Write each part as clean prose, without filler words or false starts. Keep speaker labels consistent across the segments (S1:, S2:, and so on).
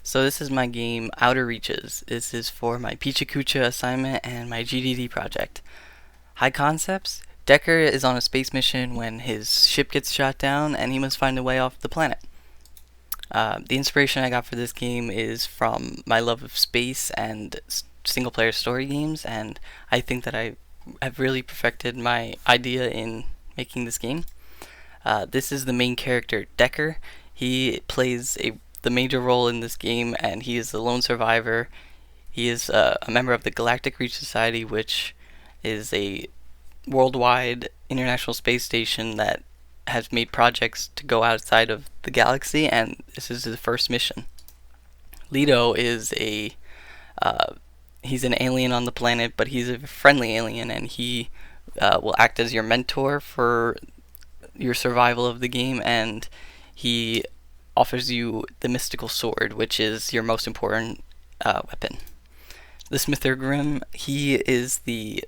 S1: So this is my game Outer Reaches. This is for my Pecha Kucha assignment and my GDD project. High concepts. Decker is on a space mission when his ship gets shot down and he must find a way off the planet. The inspiration I got for this game is from my love of space and single player story games, and I think that I have really perfected my idea in making this game. This is the main character, Decker. He plays the major role in this game, and he is the lone survivor. He is a member of the Galactic Reach Society, which is a worldwide international space station that has made projects to go outside of the galaxy, and this is his first mission. Leto is he's an alien on the planet, but he's a friendly alien, and he will act as your mentor for your survival of the game, and he offers you the mystical sword, which is your most important weapon. The Smither Grim, he is the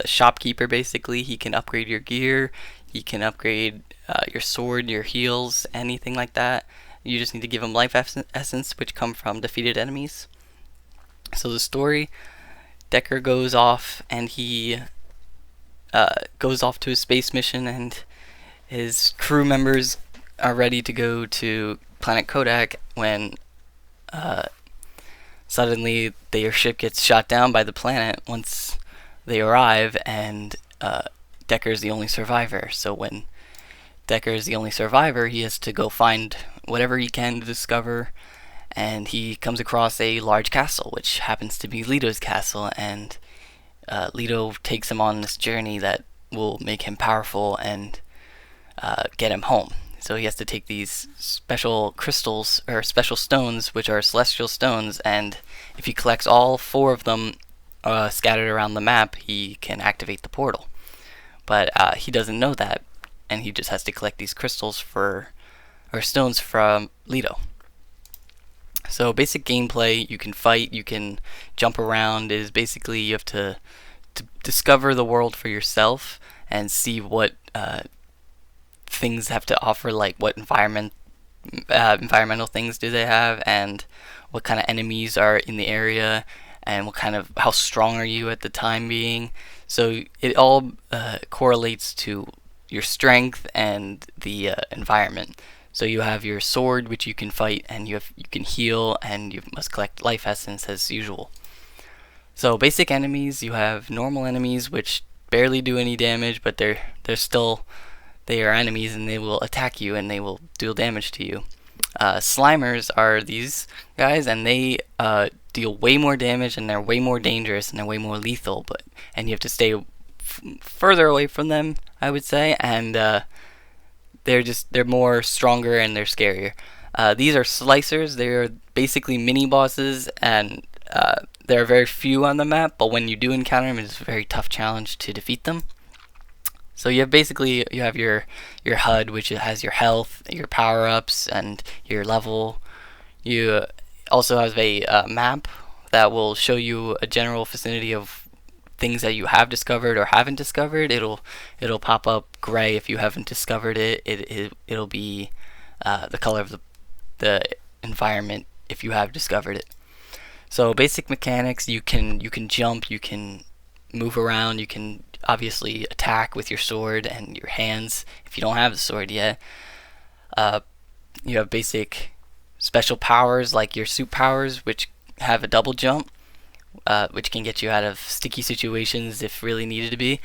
S1: shopkeeper basically. He can upgrade your gear, he can upgrade your sword, your heals, anything like that. You just need to give him life essence, which come from defeated enemies. So the story, Decker goes off and he goes off to a space mission, and his crew members are ready to go to planet Kodak when suddenly their ship gets shot down by the planet once they arrive, and Decker is the only survivor. So when Decker is the only survivor, he has to go find whatever he can to discover, and he comes across a large castle, which happens to be Leto's castle, and Leto takes him on this journey that will make him powerful and get him home. So he has to take these special crystals, or special stones, which are celestial stones, and if he collects all 4 of them scattered around the map, he can activate the portal. But he doesn't know that, and he just has to collect these crystals or stones from Leto. So basic gameplay, you can fight, you can jump around. It is basically you have to discover the world for yourself and see what things have to offer, like what environmental things do they have, and what kind of enemies are in the area, and how strong are you at the time being. So it all correlates to your strength and the environment. So you have your sword, which you can fight, and you can heal, and you must collect life essence as usual. So basic enemies, you have normal enemies which barely do any damage, but they are enemies, and they will attack you and they will deal damage to you. Slimers are these guys, and they deal way more damage, and they're way more dangerous, and they're way more lethal. And you have to stay further away from them, I would say, and they're more stronger and they're scarier. These are slicers. They are basically mini bosses, and there are very few on the map, but when you do encounter them, it's a very tough challenge to defeat them. So you have your HUD, which has your health, your power-ups, and your level. You also have a map that will show you a general vicinity of things that you have discovered or haven't discovered. It'll pop up gray if you haven't discovered it. It'll be the color of the environment if you have discovered it. So basic mechanics: you can jump, you can move around, you can obviously attack with your sword and your hands if you don't have the sword yet. You have basic special powers like your suit powers, which have a double jump, which can get you out of sticky situations if really needed to be.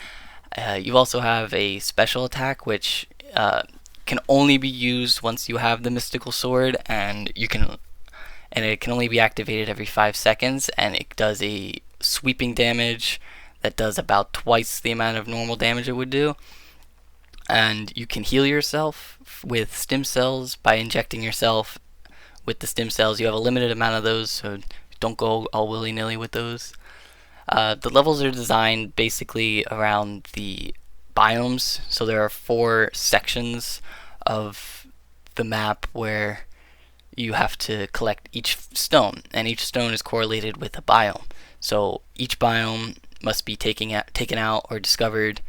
S1: You also have a special attack, which can only be used once you have the mystical sword, and it can only be activated every 5 seconds, and it does a sweeping damage that does about twice the amount of normal damage it would do. And you can heal yourself with stem cells by injecting yourself with the stem cells. You have a limited amount of those, so don't go all willy-nilly with those. The levels are designed basically around the biomes. So there are 4 sections of the map where you have to collect each stone, and each stone is correlated with a biome. So each biome must be taken out or discovered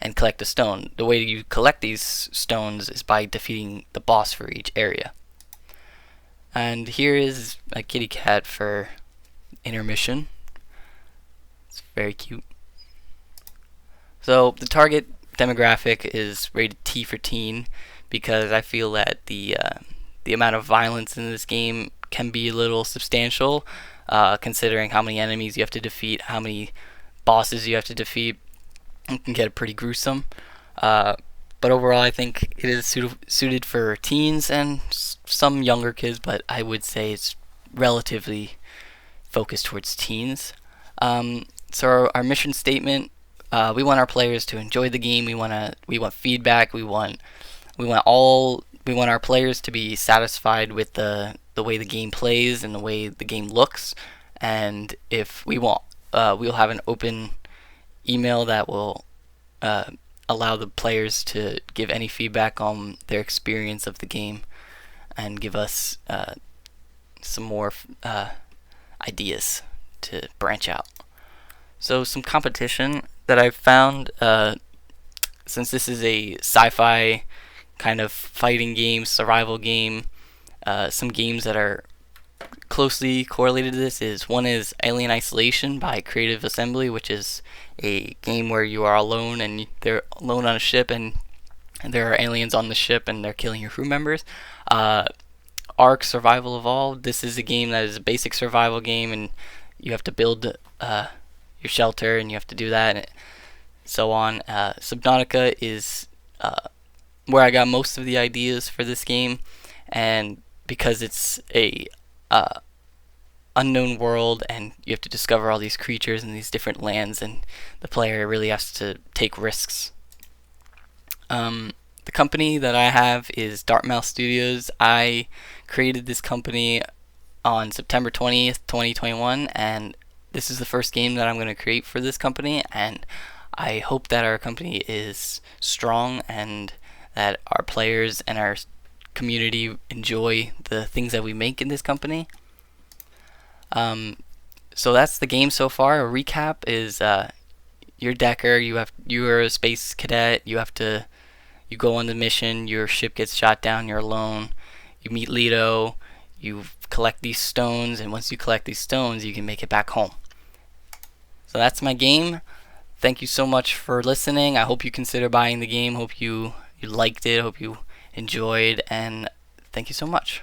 S1: and collect a stone. The way you collect these stones is by defeating the boss for each area. And here is a kitty cat for intermission. It's very cute. So the target demographic is rated T for teen because I feel that the amount of violence in this game can be a little substantial, considering how many enemies you have to defeat, how many bosses you have to defeat. It can get pretty gruesome. But overall, I think it is suited for teens and some younger kids, but I would say it's relatively focused towards teens. So our mission statement: we want our players to enjoy the game. We want feedback. We want our players to be satisfied with the way the game plays and the way the game looks. And if we want, we'll have an open email that will allow the players to give any feedback on their experience of the game and give us some more ideas to branch out. So some competition that I've found, since this is a sci-fi kind of fighting game, survival game, some games that are closely correlated to this is one is Alien Isolation by Creative Assembly, which is a game where you are alone and they're alone on a ship and there are aliens on the ship and they're killing your crew members. Ark Survival Evolved. This is a game that is a basic survival game and you have to build your shelter and you have to do that and so on. Subnautica is where I got most of the ideas for this game, and because it's a unknown world and you have to discover all these creatures in these different lands and the player really has to take risks. The company that I have is Dartmouth Studios. I created this company on September 20th, 2021, and this is the first game that I'm going to create for this company, and I hope that our company is strong and that our players and our community enjoy the things that we make in this company. So that's the game so far. A recap is you're Decker, you're a space cadet, you go on the mission, your ship gets shot down, you're alone, you meet Leto, you collect these stones, and once you collect these stones you can make it back home. So that's my game. Thank you so much for listening. I hope you consider buying the game. Hope you liked it, hope you enjoyed, and thank you so much.